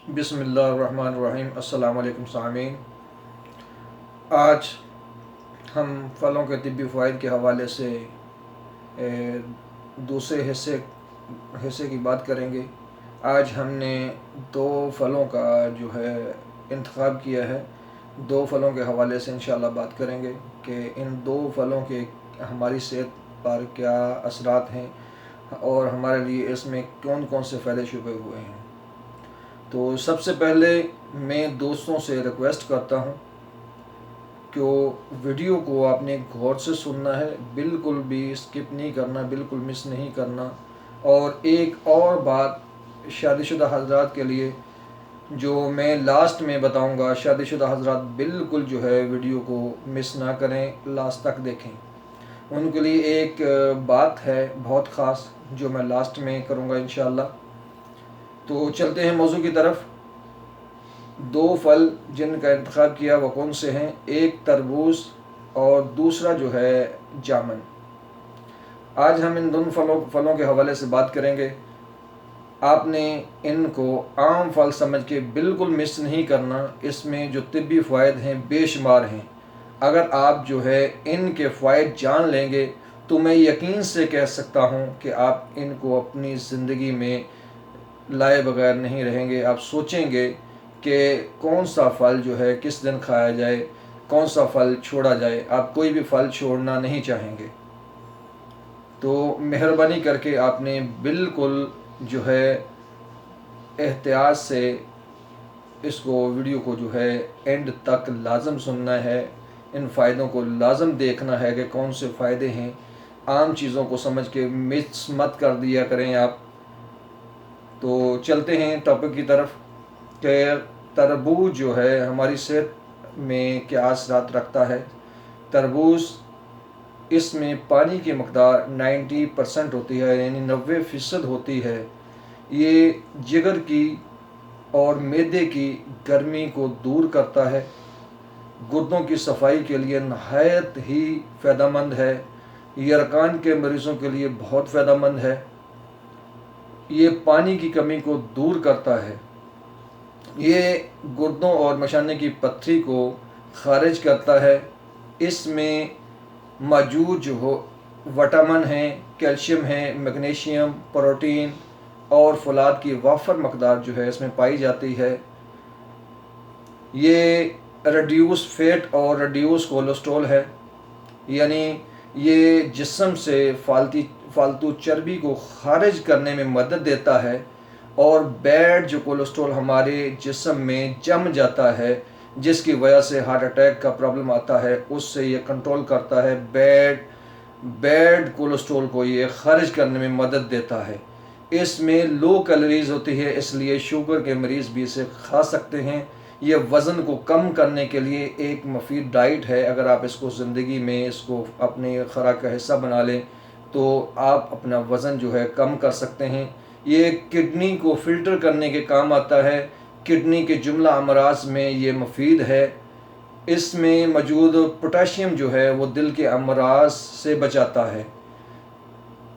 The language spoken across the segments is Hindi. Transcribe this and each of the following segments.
बिस्मिल्लाहिर्रहमानिर्रहीम। अस्सलाम वालेकुम सामीन। आज हम फ़लों के तिब्बी फ़वाइद के हवाले से दूसरे हिस्से की बात करेंगे। आज हमने दो फ़लों का जो है इंतखाब किया है। दो फ़लों के हवाले से इंशाअल्लाह बात करेंगे कि इन दो फ़लों के हमारी सेहत पर क्या असरात हैं और हमारे लिए इसमें कौन कौन से फ़ायदे छुपे हुए हैं। तो सबसे पहले मैं दोस्तों से रिक्वेस्ट करता हूँ कि वीडियो को आपने गौर से सुनना है, बिल्कुल भी स्किप नहीं करना, बिल्कुल मिस नहीं करना। और एक और बात शादीशुदा हज़रात के लिए जो मैं लास्ट में बताऊंगा, शादीशुदा हज़रात बिल्कुल जो है वीडियो को मिस ना करें, लास्ट तक देखें। उनके लिए एक बात है बहुत ख़ास जो मैं लास्ट में करूंगा इंशाअल्लाह। तो चलते हैं मौजू की तरफ। दो फल जिनका इंतखाब किया वो कौन से हैं? एक तरबूज और दूसरा जो है जामुन। आज हम इन दोनों फलों के हवाले से बात करेंगे। आपने इनको आम फल समझ के बिल्कुल मिस नहीं करना। इसमें जो तिब्बी फ़वाइद हैं बेशुमार हैं। अगर आप जो है इनके फ़वाइद जान लेंगे तो मैं यकीन से कह सकता हूँ कि आप इनको अपनी ज़िंदगी में लाए बगैर नहीं रहेंगे। आप सोचेंगे कि कौन सा फल जो है किस दिन खाया जाए, कौन सा फल छोड़ा जाए। आप कोई भी फल छोड़ना नहीं चाहेंगे। तो मेहरबानी करके आपने बिल्कुल जो है एहतियात से इसको वीडियो को जो है एंड तक लाजम सुनना है। इन फ़ायदों को लाजम देखना है कि कौन से फ़ायदे हैं। आम चीज़ों को समझ के मिस मत कर दिया करें आप। तो चलते हैं टॉपिक की तरफ कि तरबूज जो है हमारी सेहत में क्या असरात रखता है। तरबूज, इसमें पानी की मकदार 90% होती है, यानी 90% होती है। ये जिगर की और मैदे की गर्मी को दूर करता है। गुर्दों की सफाई के लिए नहायत ही फ़ायदेमंद है। यरकान के मरीज़ों के लिए बहुत फ़ायदेमंद है। ये पानी की कमी को दूर करता है। ये गुर्दों और मशाने की पत्थरी को ख़ारिज करता है। इसमें मौजूद जो हो विटामिन हैं, कैल्शियम है, मैग्नीशियम, प्रोटीन और फौलाद की वाफर मकदार जो है इसमें पाई जाती है। ये रिड्यूस फैट और रिड्यूस कोलेस्ट्रॉल है, यानी ये जिस्म से फालतू चर्बी को खारिज करने में मदद देता है। और बैड जो कोलेस्ट्रॉल हमारे जिस्म में जम जाता है जिसकी वजह से हार्ट अटैक का प्रॉब्लम आता है, उससे ये कंट्रोल करता है। बैड कोलेस्ट्रॉल को ये खारिज करने में मदद देता है। इसमें लो कैलोरीज होती है, इसलिए शुगर के मरीज़ भी इसे खा सकते हैं। ये वज़न को कम करने के लिए एक मुफीद डाइट है। अगर आप इसको ज़िंदगी में इसको अपने खुराक का हिस्सा बना लें तो आप अपना वज़न जो है कम कर सकते हैं। ये किडनी को फ़िल्टर करने के काम आता है। किडनी के जुमला अमराज में ये मुफीद है। इसमें मौजूद पोटाशियम जो है वो दिल के अमराज से बचाता है।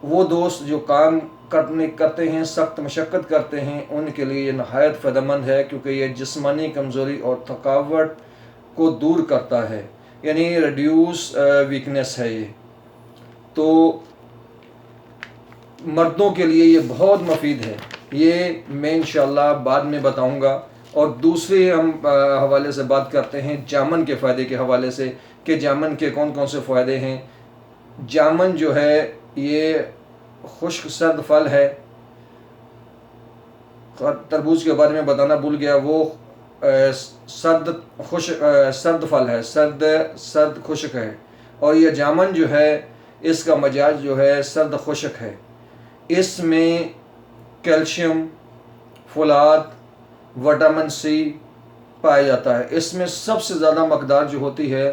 वो दोस्त जो काम करते हैं, सख्त मशक्क़त करते हैं, उनके लिए ये नहायत फ़ायदेमंद है क्योंकि ये जिस्मानी कमज़ोरी और थकावट को दूर करता है, यानी रिड्यूस वीकनेस है ये। तो मर्दों के लिए ये बहुत मुफीद है। ये मैं इंशाअल्लाह बाद में बताऊंगा। और दूसरे हम हवाले से बात करते हैं जामुन के फ़ायदे के हवाले से कि जामुन के कौन कौन से फ़ायदे हैं। जामुन जो है ये खुश्क सर्द फल है। तरबूज के बारे में बताना भूल गया, वो सर्द फल है, सर्द खुश्क है। और ये जामुन जो है इसका मजाज जो है सर्द खुश्क है। इसमें कैल्शियम, फौलाद, विटामिन सी पाया जाता है। इसमें सबसे ज़्यादा मकदार जो होती है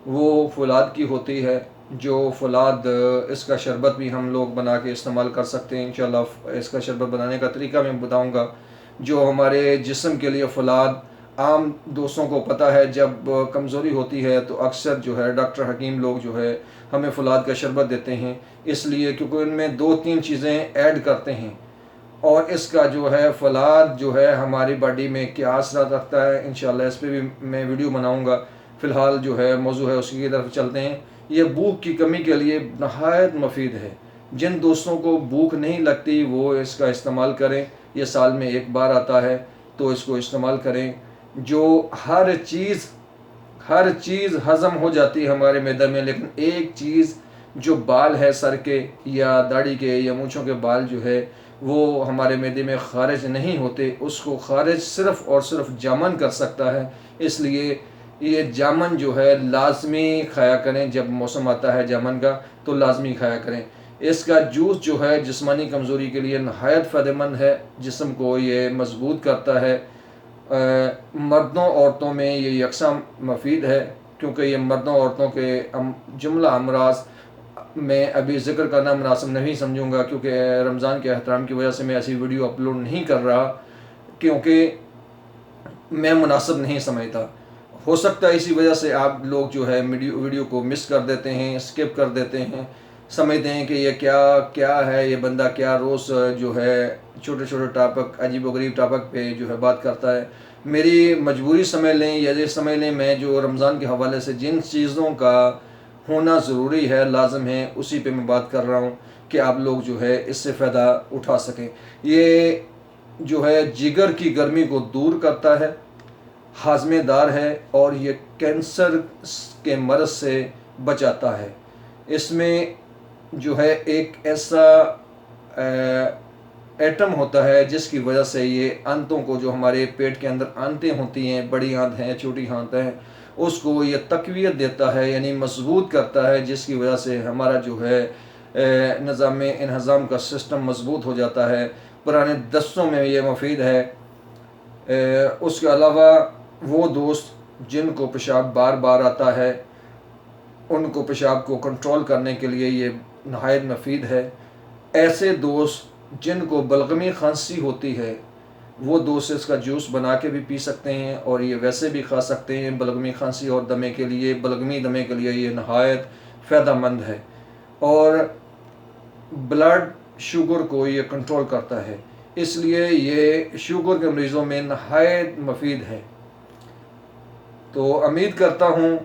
वो फौलाद की होती है। जो फौलाद, इसका शरबत भी हम लोग बना के इस्तेमाल कर सकते हैं इंशाल्लाह। इसका शरबत बनाने का तरीका मैं बताऊंगा। जो हमारे जिस्म के लिए फौलाद, आम दोस्तों को पता है जब कमज़ोरी होती है तो अक्सर जो है डॉक्टर हकीम लोग जो है हमें फौलाद का शरबत देते हैं, इसलिए क्योंकि इनमें 2-3 चीज़ें ऐड करते हैं। और इसका जो है फलाद जो है हमारी बॉडी में क्या असर रखता है, इंशाल्लाह इस पर भी मैं वीडियो बनाऊंगा। फ़िलहाल जो है मौजू है उसकी तरफ चलते हैं। ये भूख की कमी के लिए नहायत मुफीद है। जिन दोस्तों को भूख नहीं लगती वो इसका इस्तेमाल करें। ये साल में एक बार आता है तो इसको इस्तेमाल करें। जो हर चीज़ हज़म हो जाती है हमारे मैदे में, लेकिन एक चीज़ जो बाल है सर के या दाढ़ी के या मूँछों के बाल जो है वो हमारे मैदे में खारिज नहीं होते, उसको खारिज सिर्फ़ और सिर्फ जामन कर सकता है। इसलिए ये जामन जो है लाजमी खाया करें। जब मौसम आता है जामन का तो लाजमी खाया करें। इसका जूस जो है जिस्मानी कमज़ोरी के लिए नहायत फ़ायदेमंद है, जिस्म को ये मजबूत करता है। मर्दों औरतों में ये यकसा मुफीद है, क्योंकि ये मर्दों औरतों के जुमला अमराज में अभी ज़िक्र करना मुनासिब नहीं समझूंगा, क्योंकि रमज़ान के एहतराम की वजह से मैं ऐसी वीडियो अपलोड नहीं कर रहा, क्योंकि मैं मुनासिब नहीं समझता। हो सकता है इसी वजह से आप लोग जो है वीडियो को मिस कर देते हैं, स्किप कर देते हैं, समझते हैं कि ये क्या है, ये बंदा क्या रोज़ जो है छोटे छोटे टॉपिक अजीब व गरीब टॉपिक पे जो है बात करता है। मेरी मजबूरी समझ लें या ये समझ लें, मैं जो रमज़ान के हवाले से जिन चीज़ों का होना ज़रूरी है, लाजम है, उसी पे मैं बात कर रहा हूँ कि आप लोग जो है इससे फ़ायदा उठा सकें। ये जो है जिगर की गर्मी को दूर करता है, हाजमेदार है और ये कैंसर के मर्ज़ से बचाता है। इसमें जो है एक ऐसा एटम होता है जिसकी वजह से ये आंतों को, जो हमारे पेट के अंदर आंतें होती हैं, बड़ी आंत हैं, छोटी आंत हैं, उसको ये तक़वियत देता है, यानी मजबूत करता है, जिसकी वजह से हमारा जो है निज़ाम इंहज़ाम का सिस्टम मजबूत हो जाता है। पुराने दस्तों में ये मुफीद है। उसके अलावा वो दोस्त जिनको पेशाब बार बार आता है, उनको पेशाब को कंट्रोल करने के लिए ये नहायत मुफीद है। ऐसे दोस्त जिनको बलगमी खांसी होती है, वो दोस्त इसका जूस बना के भी पी सकते हैं और ये वैसे भी खा सकते हैं। बलगमी खांसी और दमे के लिए, बलगमी दमे के लिए ये नहायत फ़ायदेमंद है और ब्लड शुगर को ये कंट्रोल करता है, इसलिए ये शुगर के मरीज़ों में नहायत मुफीद है। तो उम्मीद करता हूँ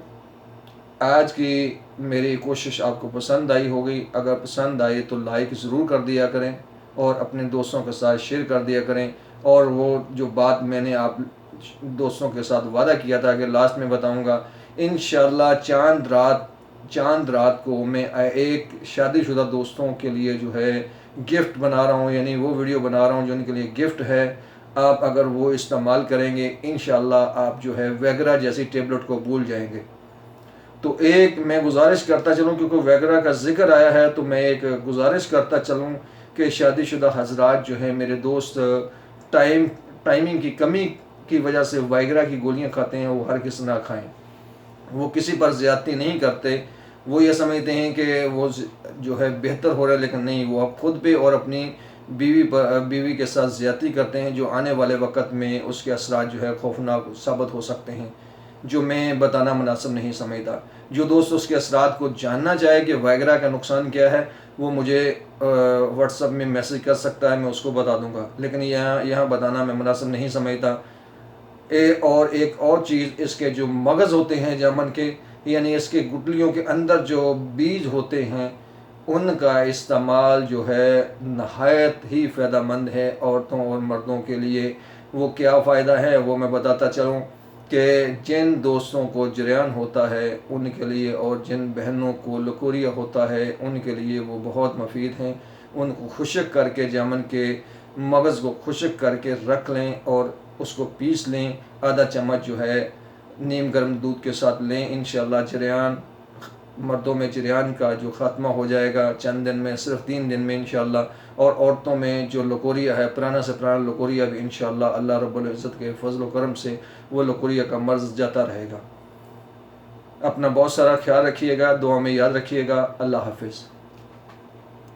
आज की मेरी कोशिश आपको पसंद आई होगी। अगर पसंद आई तो लाइक ज़रूर कर दिया करें और अपने दोस्तों के साथ शेयर कर दिया करें। और वो जो बात मैंने आप दोस्तों के साथ वादा किया था कि लास्ट में बताऊंगा, इंशाल्लाह चांद रात को मैं एक शादीशुदा दोस्तों के लिए जो है गिफ्ट बना रहा हूँ, यानी वो वीडियो बना रहा हूँ जो उनके लिए गिफ्ट है। आप अगर वो इस्तेमाल करेंगे इंशाल्लाह आप जो है वैगरा जैसी टेबलेट को भूल जाएंगे। तो एक मैं गुजारिश करता चलूँ, क्योंकि वैगरा का जिक्र आया है, तो मैं एक गुजारिश करता चलूँ कि शादीशुदा हजरात जो है मेरे दोस्त टाइमिंग की कमी की वजह से वैगरा की गोलियां खाते हैं, वो हर किसी ना खाएं। वो किसी पर ज़्यादती नहीं करते, वो ये समझते हैं कि वो जो है बेहतर हो रहा है, लेकिन नहीं, वो अब खुद पे और अपनी बीवी के साथ ज़्यादती करते हैं, जो आने वाले वक्त में उसके असरात जो है खौफनाक साबित हो सकते हैं, जो मैं बताना मुनासिब नहीं समझता। जो दोस्त उसके असरात को जानना चाहे कि वैगरा का नुकसान क्या है, वो मुझे व्हाट्सएप में मैसेज कर सकता है, मैं उसको बता दूंगा, लेकिन यहाँ बताना मैं मुनासिब नहीं समझता। और एक और चीज़, इसके जो मगज़ होते हैं जामन के, यानी इसके गुटलियों के अंदर जो बीज होते हैं, उनका इस्तेमाल जो है नहायत ही फ़ायदेमंद है औरतों और मर्दों के लिए। वो क्या फ़ायदा है वो मैं बताता चलूँ कि जिन दोस्तों को जरियान होता है उनके लिए, और जिन बहनों को लकोरिया होता है उनके लिए वो बहुत मुफीद हैं। उनको खुश्क करके, जामन के मगज़ को खुश्क करके रख लें और उसको पीस लें, आधा चम्मच जो है नीम गर्म दूध के साथ लें। इंशाल्लाह जरियान, मर्दों में जरियान का जो ख़त्मा हो जाएगा चंद दिन में, सिर्फ 3 दिन में इंशाल्लाह। और औरतों में जो लकोरिया है, पुराना से पुराना लकोरिया भी इंशाल्लाह अल्लाह रब्बुल इज़्ज़त के फजल व करम से वो लकोरिया का मर्ज़ जाता रहेगा। अपना बहुत सारा ख्याल रखिएगा, दुआ में याद रखिएगा। अल्लाह हाफिज़।